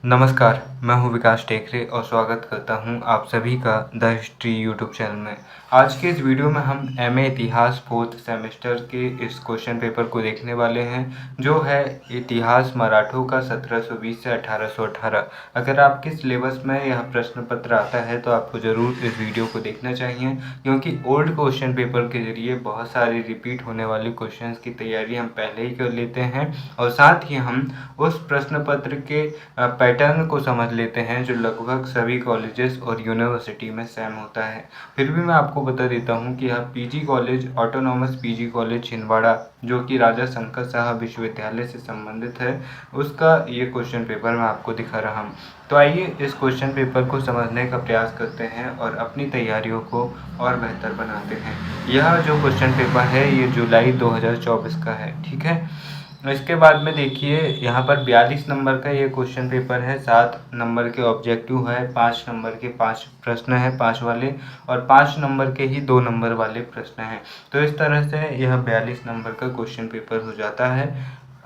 नमस्कार, मैं हूँ विकास टेकरे और स्वागत करता हूँ आप सभी का द हिस्ट्री यूट्यूब चैनल में। आज के इस वीडियो में हम एमए इतिहास 4th सेमेस्टर के इस क्वेश्चन पेपर को देखने वाले हैं, जो है इतिहास मराठों का 1720 से 1818। अगर आपके सिलेबस में यह प्रश्न पत्र आता है तो आपको ज़रूर इस वीडियो को देखना चाहिए, क्योंकि ओल्ड क्वेश्चन पेपर के जरिए बहुत सारे रिपीट होने वाले क्वेश्चंस की तैयारी हम पहले ही कर लेते हैं और साथ ही हम उस प्रश्न पत्र के पैटर्न को समझ लेते हैं जो लगभग सभी कॉलेजेस और यूनिवर्सिटी में सेम होता है। फिर भी मैं आपको बता देता हूँ कि यह PG college, autonomous PG college Chhindwara, जो कि राजा शंकर साहब विश्वविद्यालय से संबंधित है, उसका ये क्वेश्चन पेपर मैं आपको दिखा रहा हूँ। तो आइए इस क्वेश्चन पेपर को समझने का प्रयास करते हैं और अपनी तैयारियों को और बेहतर बनाते हैं। यह जो क्वेश्चन पेपर है ये जुलाई 2024 का है, ठीक है। इसके बाद में देखिए यहाँ पर 42 नंबर का ये क्वेश्चन पेपर है, 7 नंबर के ऑब्जेक्टिव है, 5 नंबर के 5 प्रश्न है, 5 वाले, और 5 नंबर के ही 2 नंबर वाले प्रश्न हैं। तो इस तरह से यह 42 नंबर का क्वेश्चन पेपर हो जाता है।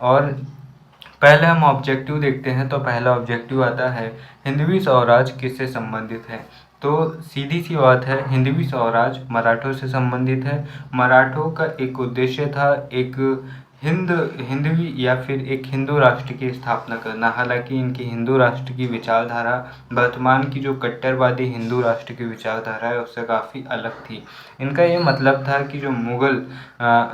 और पहले हम ऑब्जेक्टिव देखते हैं। तो पहला ऑब्जेक्टिव आता है, हिंदवी स्वराज किससे संबंधित है। तो सीधी सी बात है, हिंदवी स्वराज मराठों से संबंधित है। मराठों का एक उद्देश्य था एक हिंदवी या फिर एक हिंदू राष्ट्र की स्थापना करना। हालांकि इनकी हिंदू राष्ट्र की विचारधारा वर्तमान की जो कट्टरवादी हिंदू राष्ट्र की विचारधारा है उससे काफ़ी अलग थी। इनका ये मतलब था कि जो मुग़ल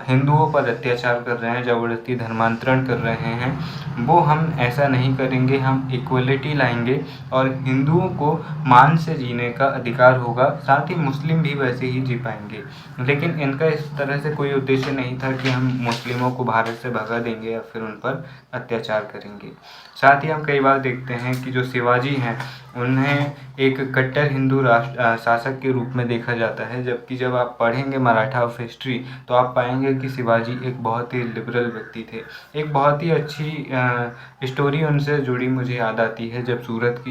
हिंदुओं पर अत्याचार कर रहे हैं, ज़बरदस्ती धर्मांतरण कर रहे हैं, वो हम ऐसा नहीं करेंगे। हम इक्वलिटी लाएंगे और हिंदुओं को मान से जीने का अधिकार होगा, साथ ही मुस्लिम भी वैसे ही जी पाएंगे। लेकिन इनका इस तरह से कोई उद्देश्य नहीं था कि हम मुस्लिमों को भारत से भगा देंगे या फिर उन पर अत्याचार करेंगे। साथ ही हम कई बार देखते हैं कि जो शिवाजी हैं उन्हें एक कट्टर हिंदू राष्ट्र शासक के रूप में देखा जाता है, जबकि जब आप पढ़ेंगे मराठा ऑफ हिस्ट्री तो आप पाएंगे कि शिवाजी एक बहुत ही लिबरल व्यक्ति थे। एक बहुत ही अच्छी स्टोरी उनसे जुड़ी मुझे याद आती है, जब सूरत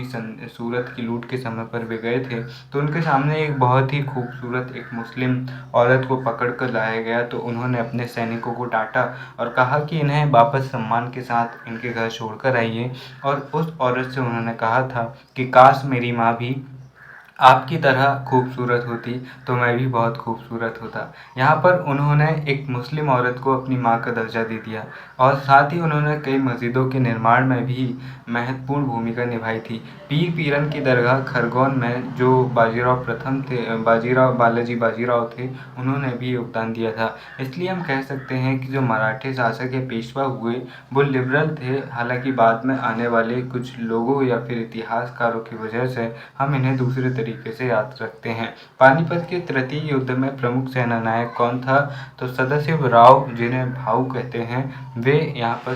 की लूट के समय पर वे गए थे तो उनके सामने एक बहुत ही खूबसूरत एक मुस्लिम औरत को पकड़ कर लाया गया। तो उन्होंने अपने सैनिकों को डांटा और कहा कि इन्हें वापस सम्मान के साथ इनके घर छोड़कर आइए। और उस औरत से उन्होंने कहा था कि काश मेरी माँ भी आपकी तरह खूबसूरत होती तो मैं भी बहुत खूबसूरत होता। यहाँ पर उन्होंने एक मुस्लिम औरत को अपनी माँ का दर्जा दे दिया और साथ ही उन्होंने कई मस्जिदों के निर्माण में भी महत्वपूर्ण भूमिका निभाई थी। पीर पीरन की दरगाह खरगोन में जो बाजीराव प्रथम थे, बालाजी बाजीराव थे, उन्होंने भी योगदान दिया था। इसलिए हम कह सकते हैं कि जो मराठे शासक या पेशवा हुए वो लिबरल थे। हालांकि बाद में आने वाले कुछ लोगों या फिर इतिहासकारों की वजह से हम इन्हें दूसरे तरीके से याद रखते हैं। पानीपत के तृतीय युद्ध में प्रमुख सेनानायक कौन था। तो सदाशिव राव, जिन्हें भाऊ कहते हैं, वे यहाँ पर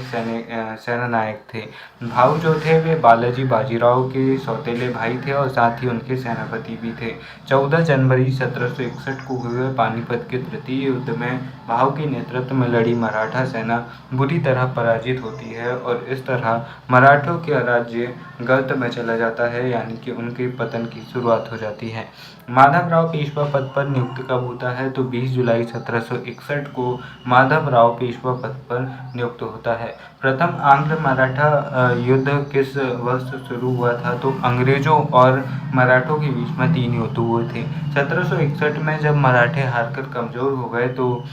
सेनानायक थे। भाऊ जो थे वे बालाजी बाजीराव के सौतेले भाई थे और साथ ही उनके सेनापति भी थे। 14 जनवरी 1761 को हुए पानीपत के तृतीय युद्ध में भाऊ के नेतृत्व में लड़ी मराठा सेना बुरी तरह पराजित होती है और इस तरह मराठों का राज्य गर्त में चला जाता है, यानी कि उनके पतन की शुरुआत हो जाती है। माधवराव पेशवा पद पर नियुक्त कब होता है। तो 20 जुलाई 1761 को माधवराव पेशवा पद पर नियुक्त होता है। प्रथम आंग्ल मराठा युद्ध किस वर्ष शुरू हुआ था। तो अंग्रेजों और मराठों के बीच में 3 युद्ध हुए थे। 1761 में जब मराठे हारकर कमज़ोर हो गए तो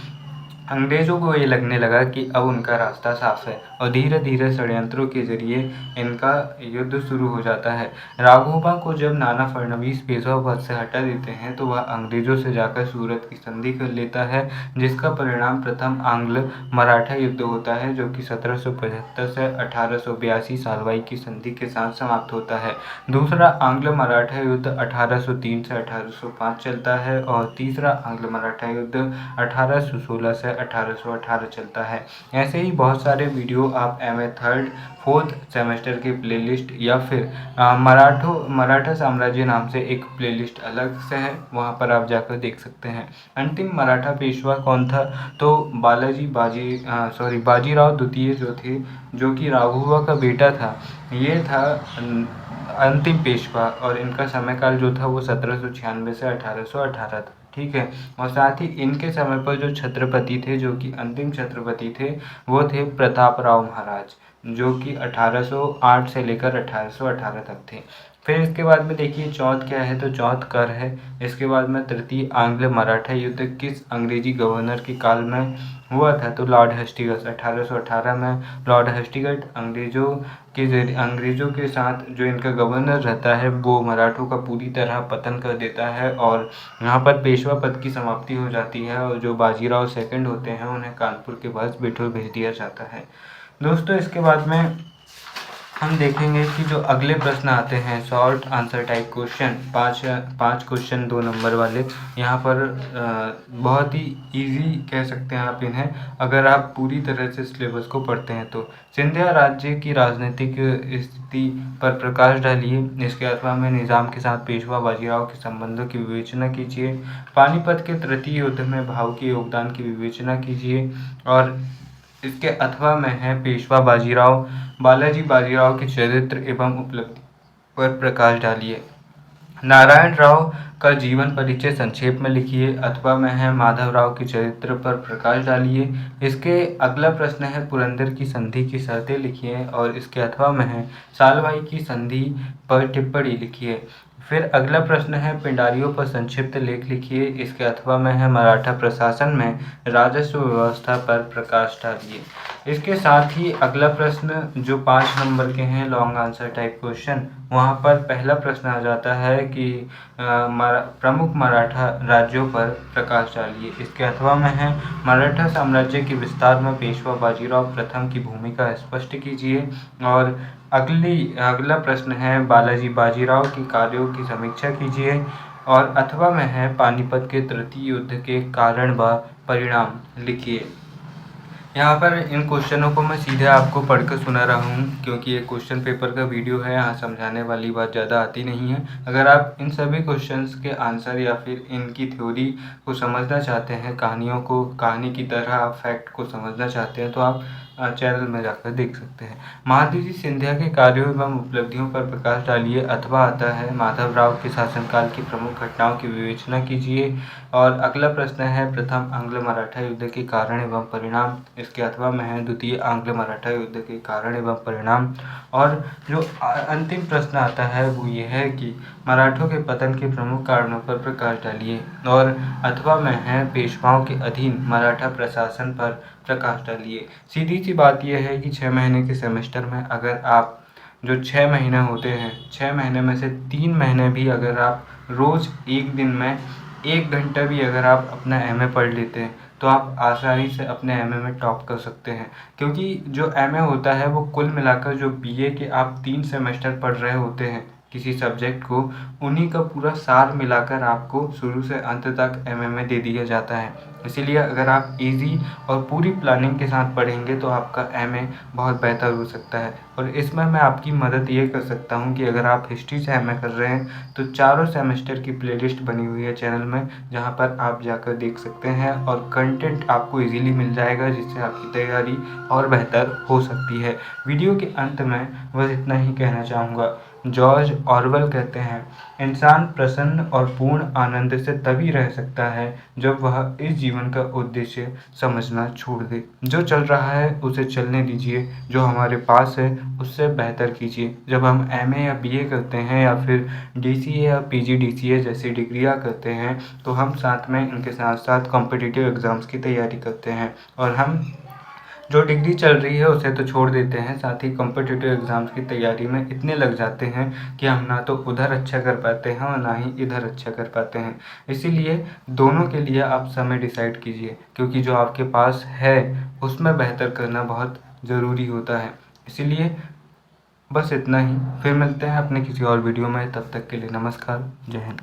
अंग्रेज़ों को ये लगने लगा कि अब उनका रास्ता साफ है और धीरे धीरे षड्यंत्रों के जरिए इनका युद्ध शुरू हो जाता है। राघोबा को जब नाना फडणवीस पेशवा पद से हटा देते हैं तो वह अंग्रेज़ों से जाकर सूरत की संधि कर लेता है, जिसका परिणाम प्रथम आंग्ल मराठा युद्ध होता है, जो कि 1775 से 1882 सालवाई की संधि के साथ समाप्त होता है। दूसरा आंग्ल मराठा युद्ध 1803 से 1805 चलता है और तीसरा आंग्ल मराठा युद्ध 1816 से 1818 चलता है। ऐसे ही बहुत सारे वीडियो आप एमए 3rd 4th सेमेस्टर के प्लेलिस्ट या फिर मराठा साम्राज्य नाम से एक प्लेलिस्ट अलग से है, वहाँ पर आप जाकर देख सकते हैं। अंतिम मराठा पेशवा कौन था। तो बाजीराव द्वितीय जो थे, जो कि राघोबा का बेटा था, ये था अंतिम पेशवा और इनका समयकाल जो था वो 1796 से 1818 था। ठीक है। और साथ ही इनके समय पर जो छत्रपति थे, जो कि अंतिम छत्रपति थे, वो थे प्रताप राव महाराज, जो कि 1808 से लेकर 1818 तक थे। फिर इसके बाद में देखिए चौथ क्या है, तो चौथ कर है। इसके बाद में तृतीय आंग्ल मराठा युद्ध किस अंग्रेजी गवर्नर के काल में हुआ था, तो लॉर्ड हेस्टिंग्स 1818 में। लॉर्ड हेस्टिंग्स अंग्रेज़ों के साथ जो इनका गवर्नर रहता है वो मराठों का पूरी तरह पतन कर देता है और यहाँ पर पेशवा पद की समाप्ति हो जाती है और जो बाजीराव सेकंड होते हैं उन्हें कानपुर के पास बिठूर भेज दिया जाता है। दोस्तों इसके बाद में हम देखेंगे कि जो अगले प्रश्न आते हैं शॉर्ट आंसर टाइप क्वेश्चन, पाँच क्वेश्चन 2 नंबर वाले। यहाँ पर बहुत ही इजी कह सकते हैं आप इन्हें, अगर आप पूरी तरह से सिलेबस को पढ़ते हैं तो। सिंधिया राज्य की राजनीतिक स्थिति पर प्रकाश डालिए। इसके अथवा में निज़ाम के साथ पेशवा बाजीराव के संबंधों की विवेचना कीजिए। पानीपत के तृतीय युद्ध में भाव के योगदान की विवेचना कीजिए। और इसके अथवा में है पेशवा बाजीराव बालाजी बाजीराव के चरित्र एवं उपलब्धि पर प्रकाश डालिए। नारायण राव का जीवन परिचय संक्षेप में लिखिए। अथवा में है माधवराव के चरित्र पर प्रकाश डालिए। इसके अगला प्रश्न है पुरंदर की संधि की शर्तें लिखिए और इसके अथवा में है सालभाई की संधि पर टिप्पणी लिखिए। फिर अगला प्रश्न है पिंडारियों पर संक्षिप्त लेख लिखिए। इसके अथवा में है मराठा प्रशासन में राजस्व व्यवस्था पर प्रकाश डालिए। इसके साथ ही अगला प्रश्न जो 5 नंबर के हैं लॉन्ग आंसर टाइप क्वेश्चन, वहाँ पर पहला प्रश्न आ जाता है कि प्रमुख मराठा राज्यों पर प्रकाश डालिए। इसके अथवा में है मराठा साम्राज्य के विस्तार में पेशवा बाजीराव प्रथम की भूमिका स्पष्ट कीजिए। और अगला प्रश्न है बालाजी बाजीराव के कार्यों की समीक्षा कीजिए। और अथवा में है पानीपत के तृतीय युद्ध के कारण व परिणाम लिखिए। यहाँ पर इन क्वेश्चनों को मैं सीधे आपको पढ़कर सुना रहा हूँ क्योंकि ये क्वेश्चन पेपर का वीडियो है, यहाँ समझाने वाली बात ज़्यादा आती नहीं है। अगर आप इन सभी क्वेश्चंस के आंसर या फिर इनकी थ्योरी को समझना चाहते हैं, कहानी की तरह आप फैक्ट को समझना चाहते हैं, तो आप चैनल में जाकर देख सकते हैं। महादजी सिंधिया के कार्यों एवं उपलब्धियों पर प्रकाश डालिए। अथवा आता है माधवराव के शासनकाल की प्रमुख घटनाओं की विवेचना कीजिए। और अगला प्रश्न है प्रथम आंग्ल मराठा युद्ध के कारण एवं परिणाम। इसके अथवा में है द्वितीय आंग्ल मराठा युद्ध के कारण एवं परिणाम। और जो अंतिम प्रश्न आता है वो ये है कि मराठों के पतन के प्रमुख कारणों पर प्रकाश डालिए। और अथवा में है पेशवाओं के अधीन मराठा प्रशासन पर प्रकाश डालिए। सीधी सी बात यह है कि 6 महीने के सेमेस्टर में अगर आप जो 6 महीने होते हैं, 6 महीने में से 3 महीने भी अगर आप रोज़ एक दिन में 1 घंटा भी अगर आप अपना एमए पढ़ लेते हैं तो आप आसानी से अपने एमए में टॉप कर सकते हैं। क्योंकि जो एमए होता है वो कुल मिलाकर जो बीए के आप 3 सेमेस्टर पढ़ रहे होते हैं किसी सब्जेक्ट को, उन्हीं का पूरा सार मिलाकर आपको शुरू से अंत तक एमए में दे दिया जाता है। इसीलिए अगर आप इजी और पूरी प्लानिंग के साथ पढ़ेंगे तो आपका एमए बहुत बेहतर हो सकता है। और इसमें मैं आपकी मदद ये कर सकता हूँ कि अगर आप हिस्ट्री से एमए कर रहे हैं तो चारों सेमेस्टर की प्लेलिस्ट बनी हुई है चैनल में, जहाँ पर आप जाकर देख सकते हैं और कंटेंट आपको इजीली मिल जाएगा जिससे आपकी तैयारी और बेहतर हो सकती है। वीडियो के अंत में बस इतना ही कहना चाहूँगा। जॉर्ज ऑरवेल कहते हैं इंसान प्रसन्न और पूर्ण आनंद से तभी रह सकता है जब वह इस जीवन का उद्देश्य समझना छोड़ दे। जो चल रहा है उसे चलने दीजिए, जो हमारे पास है उससे बेहतर कीजिए। जब हम एमए या बीए करते हैं या फिर डीसीए या पीजीडीसीए जैसी डिग्रियां करते हैं तो हम साथ में इनके साथ साथ कॉम्पिटिटिव एग्ज़ाम्स की तैयारी करते हैं। और हम जो डिग्री चल रही है उसे तो छोड़ देते हैं, साथ ही कॉम्पिटिटिव एग्ज़ाम्स की तैयारी में इतने लग जाते हैं कि हम ना तो उधर अच्छा कर पाते हैं और ना ही इधर अच्छा कर पाते हैं। इसीलिए दोनों के लिए आप समय डिसाइड कीजिए, क्योंकि जो आपके पास है उसमें बेहतर करना बहुत ज़रूरी होता है। इसीलिए बस इतना ही, फिर मिलते हैं अपने किसी और वीडियो में। तब तक के लिए नमस्कार, जय हिंद।